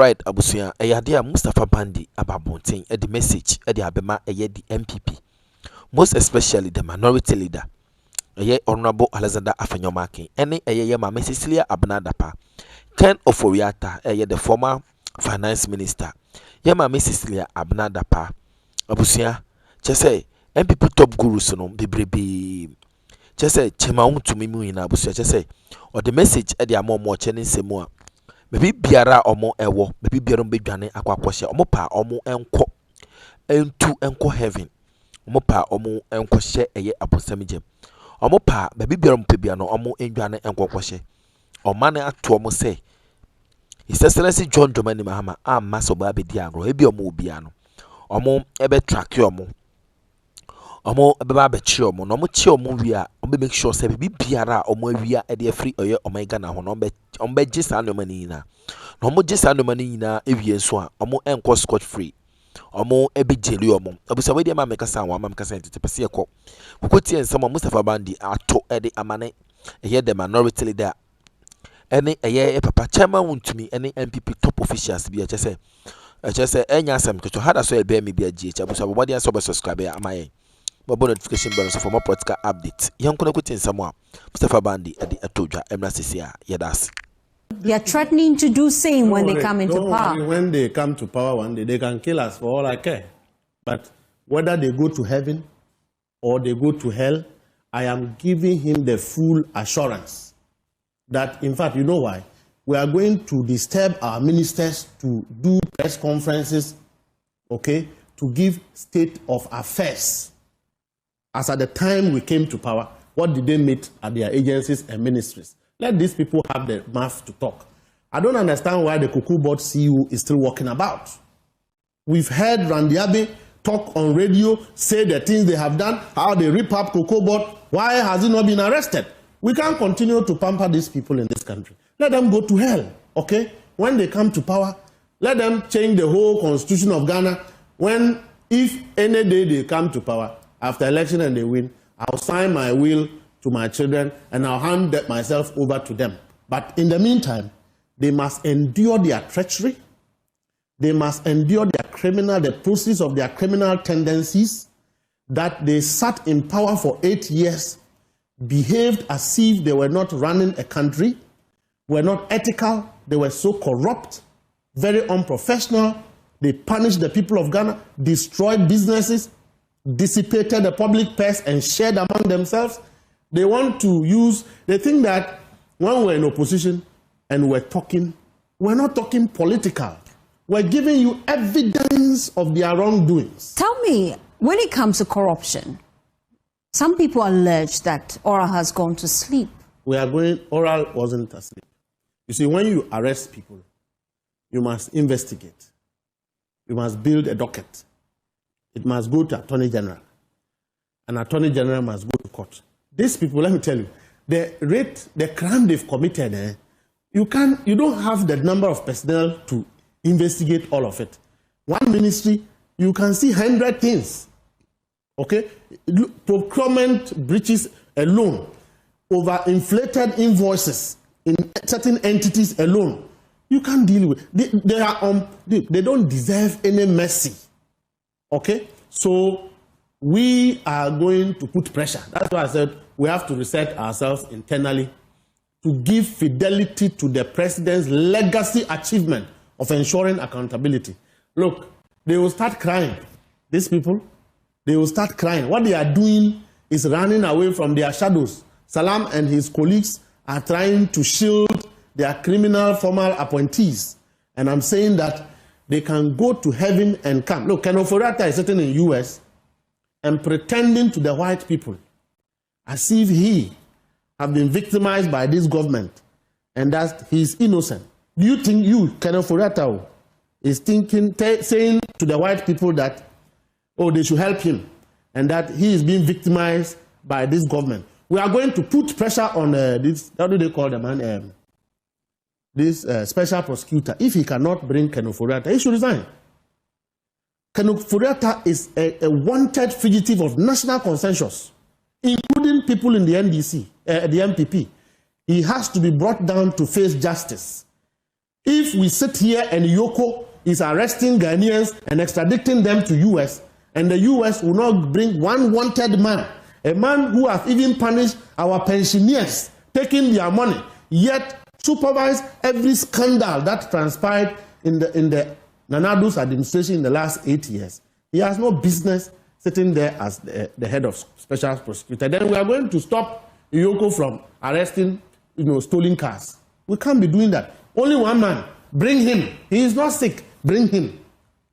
right, abusia eyade a Mustapha Gbande ababonten the message the abema the MPP, most especially the minority leader Honorable Alexander Afenyo Makin ene Mama Cecilia Abnadapa Ken Oforiata the former finance minister Mama Cecilia Abnadapa abusia chese MPP top gurus no bebrebe chese chema untumi mu ina abusia chese or the message the amomo chene nsemu a bebi biara omo ewo bebi biara mbedwane akwakwose omo pa omo enko heaven omo pa omo enko hye eye aposamjem omo pa bebi biara mpebia no omo endwane enko kwose omane ato omo se His Excellency John Dramani Mahama amma so ba bedi agro ebi omo obia no omo ebe track omo ebe ba be chi omo no omo chi omo wi a omo make sure say bebi biara omo awia e de free oye omega na ho no omo gisa no mani na no omo gisa no mani na ewie so a omo enko scot free omo ebe jeli omo abusa we de ma meka san wa ma meka san tete pese ekọ kokoti ensam Mustapha Gbande ato e de amane eye the minority leader ene eye papa chairman wuntumi ene MPP top officials bi echese enya asem keto hada so ebe me bi agie abusa bobodi aso be subscribe ya amaye bobo notification bell so for more political update yankuna kuti ensam a Mustapha Gbande e de atodwa emra sisia yedas. They are threatening to do same when they come into power. When they come to power one day, they can kill us for all I care. But whether they go to heaven or they go to hell, I am giving him the full assurance that, in fact, you know why? We are going to disturb our ministers to do press conferences, okay, to give state of affairs. As at the time we came to power, what did they meet at their agencies and ministries? Let these people have the mouth to talk. I don't understand why the Cocoa Board CEO is still walking about. We've heard Randiabe talk on radio, say the things they have done, how they rip up Cocoa Board. Why has he not been arrested? We can't continue to pamper these people in this country. Let them go to hell, okay? When they come to power, let them change the whole constitution of Ghana. If any day they come to power, after election and they win, I'll sign my will to my children, and I'll hand myself over to them. But in the meantime, they must endure their treachery. They must endure the process of their criminal tendencies, that they sat in power for 8 years, behaved as if they were not running a country, were not ethical, they were so corrupt, very unprofessional. They punished the people of Ghana, destroyed businesses, dissipated the public purse and shared among themselves. They want to they think that when we're in opposition and we're not talking political. We're giving you evidence of their wrongdoings. Tell me, when it comes to corruption, some people allege that Oral has gone to sleep. Oral wasn't asleep. You see, when you arrest people, you must investigate. You must build a docket. It must go to Attorney General. An Attorney General must go to court. These people, let me tell you, the crime they've committed, you don't have the number of personnel to investigate all of it. One ministry, you can see 100 things. Okay? Procurement breaches alone, overinflated invoices in certain entities alone. You can't deal with. They don't deserve any mercy. Okay? So we are going to put pressure. That's why I said we have to reset ourselves internally to give fidelity to the president's legacy achievement of ensuring accountability. Look, they will start crying. These people, they will start crying. What they are doing is running away from their shadows. Salam and his colleagues are trying to shield their criminal formal appointees. And I'm saying that they can go to heaven and come. Look, Ken Oforiatta is sitting in the US and pretending to the white people as if he have been victimized by this government and that he is innocent. Do you think Ken Oforiatta, is saying to the white people that, oh, they should help him and that he is being victimized by this government? We are going to put pressure on this, how do they call the man? This special prosecutor. If he cannot bring Ken Oforiatta, he should resign. Ken Oforiatta is a wanted fugitive of national consensus, including people in the NDC, the MPP. He has to be brought down to face justice. If we sit here and Yoko is arresting Ghanaians and extraditing them to US, and the US will not bring one wanted man, a man who has even punished our pensioners, taking their money, yet supervised every scandal that transpired in the Nanado's administration in the last 8 years. He has no business sitting there as the head of special prosecutor. Then we are going to stop Yoko from arresting, stolen cars. We can't be doing that. Only one man. Bring him. He is not sick. Bring him.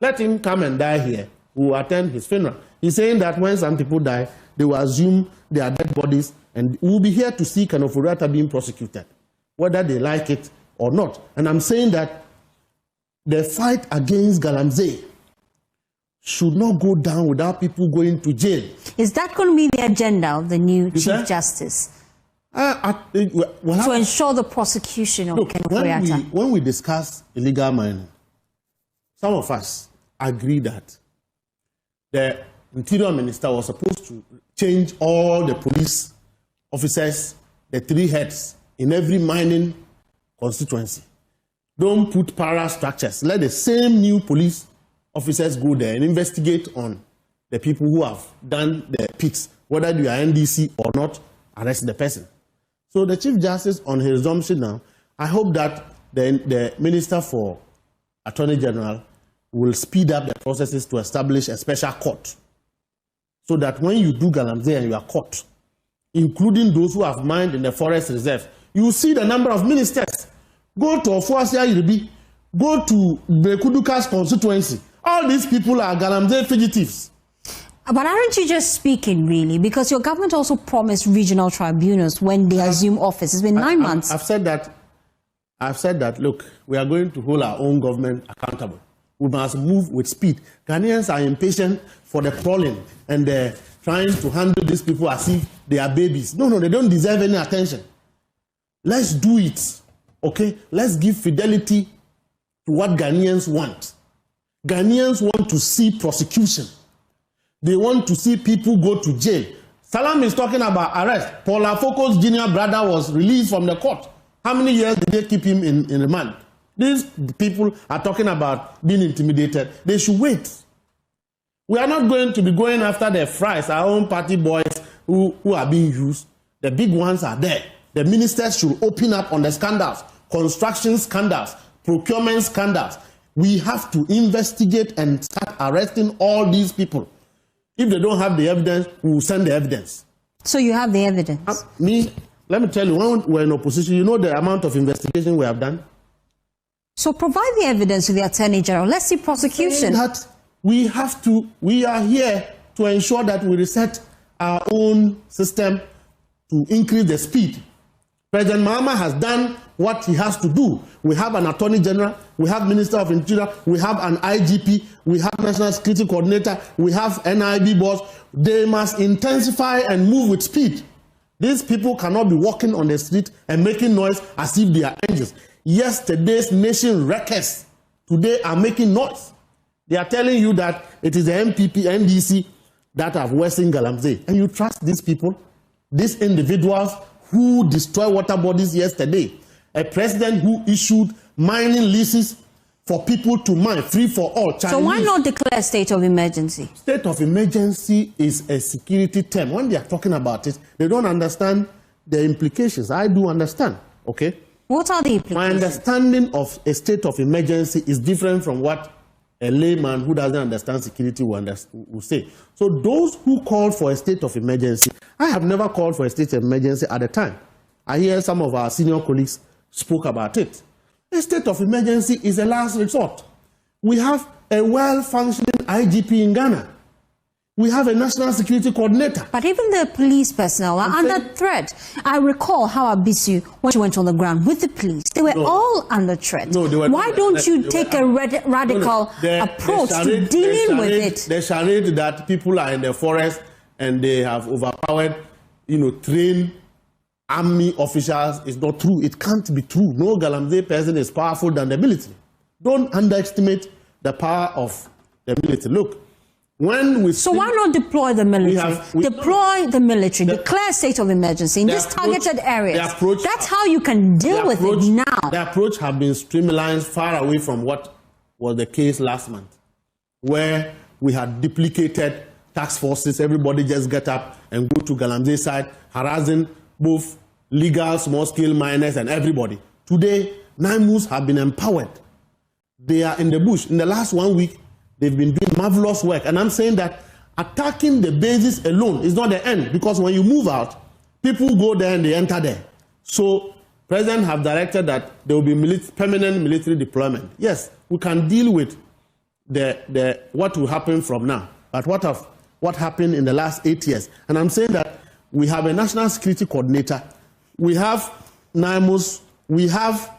Let him come and die here. We will attend his funeral. He's saying that when some people die, they will assume they are dead bodies, and we will be here to see Kanofurata being prosecuted, whether they like it or not. And I'm saying that the fight against Galamsey should not go down without people going to jail. Is that going to be the agenda of the new Chief Justice? To ensure the prosecution of Kanofurata. When we discuss illegal mining, some of us agree that the Interior Minister was supposed to change all the police officers, the 3 heads in every mining constituency. Don't put para structures. Let the same new police officers go there and investigate on the people who have done the pits, whether they are NDC or not, arrest the person. So the Chief Justice, on his resumption now, I hope that the Minister for Attorney General will speed up the processes to establish a special court, so that when you do Galamsey and you are caught, including those who have mined in the forest reserve, you see the number of ministers. Go to Ofuasia Iribi, go to Brekuduka's constituency. All these people are Galamsey fugitives. But aren't you just speaking, really? Because your government also promised regional tribunals when they assume office. It's been 9 months. I've said that, look, we are going to hold our own government accountable. We must move with speed. Ghanaians are impatient for the crawling, and they're trying to handle these people as if they are babies. No, they don't deserve any attention. Let's do it, okay? Let's give fidelity to what Ghanaians want. Ghanaians want to see prosecution. They want to see people go to jail. Salam is talking about arrest. Paul Afoko's junior brother was released from the court. How many years did they keep him in remand? These people are talking about being intimidated. They should wait. We are not going to be going after the fries, our own party boys who are being used. The big ones are there. The ministers should open up on the scandals, construction scandals, procurement scandals. We have to investigate and start arresting all these people. If they don't have the evidence, we will send the evidence. So you have the evidence? Let me tell you, when we're in opposition, you know the amount of investigation we have done? So provide the evidence to the Attorney General. Let's see prosecution. That we are here to ensure that we reset our own system to increase the speed. President Mahama has done what he has to do. We have an Attorney General, we have Minister of Interior, we have an IGP, we have National Security Coordinator, we have NIB boss. They must intensify and move with speed. These people cannot be walking on the street and making noise as if they are angels. Yesterday's nation wreckers today are making noise. They are telling you that it is the MPP, NDC that have worsened Galamsey. And you trust these people, these individuals who destroyed water bodies yesterday. A president who issued mining leases for people to mine, free for all. Chinese. So why not declare a state of emergency? State of emergency is a security term. When they are talking about it, they don't understand the implications. I do understand, okay? What are the implications? My understanding of a state of emergency is different from what a layman who doesn't understand security will say. So those who call for a state of emergency, I have never called for a state of emergency at the time. I hear some of our senior colleagues spoke about it. A state of emergency is a last resort. We have a well-functioning IGP in Ghana. We have a national security coordinator. But even the police personnel are under threat. I recall how Abisu, when she went on the ground with the police, they were all under threat. No, they were Why don't you take a radical approach to dealing with it? The charade that people are in the forest and they have overpowered, trained army officials is not true. It can't be true. No Galamsey person is powerful than the military. Don't underestimate the power of the military. Look, When we So why not deploy the military? Deploy the military, declare state of emergency in these targeted areas. That's how you can deal with it now. The approach has been streamlined far away from what was the case last month, where we had duplicated task forces. Everybody just get up and go to Galamsey side, harassing both legal small-scale miners and everybody. Today, NIMUs have been empowered. They are in the bush. In the last 1 week, they've been doing marvelous work. And I'm saying that attacking the bases alone is not the end, because when you move out, people go there and they enter there. So, President have directed that there will be permanent military deployment. Yes, we can deal with what will happen from now. But what happened in the last 8 years? And I'm saying that we have a national security coordinator, we have NIMUs, we have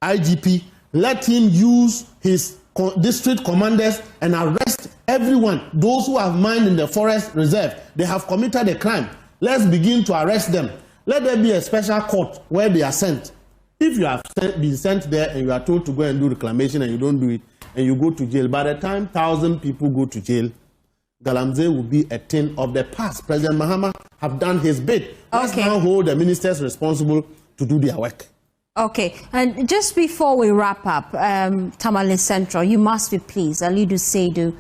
IGP. Let him use his district commanders and arrest everyone. Those who have mined in the forest reserve, they have committed a crime. Let's begin to arrest them. Let there be a special court where they are sent. If you have been sent there and you are told to go and do reclamation and you don't do it, and you go to jail, by the time 1,000 people go to jail, Galamsey will be a thing of the past. President Mahama have done his bit. Let's now hold the ministers responsible to do their work. Okay, and just before we wrap up, Tamale Central, you must be pleased. Alidu Seidu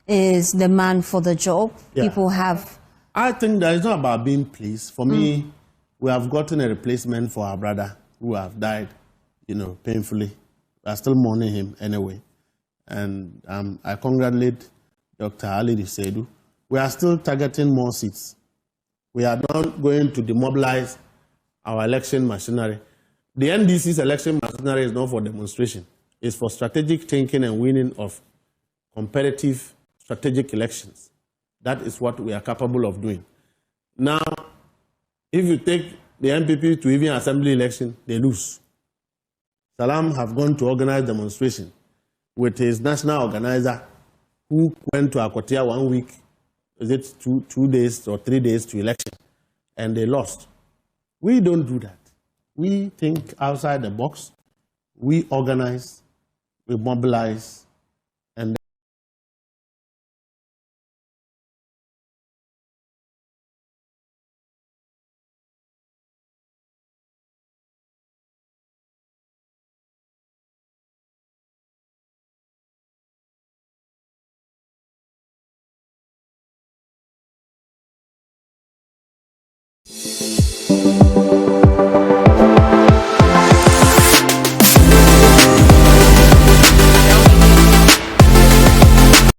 is the man for the job. Yeah. People have... I think that it's not about being pleased. For me, we have gotten a replacement for our brother who have died, painfully. We are still mourning him anyway. And I congratulate Dr. Alidu Seidu. We are still targeting more seats. We are not going to demobilize our election machinery. The NDC's election machinery is not for demonstration. It's for strategic thinking and winning of competitive strategic elections. That is what we are capable of doing. Now, if you take the MPP to even assembly election, they lose. Salam have gone to organize demonstration with his national organizer who went to Akotia 1 week, is it 2 days or 3 days to election, and they lost. We don't do that. We think outside the box. We organize, we mobilize,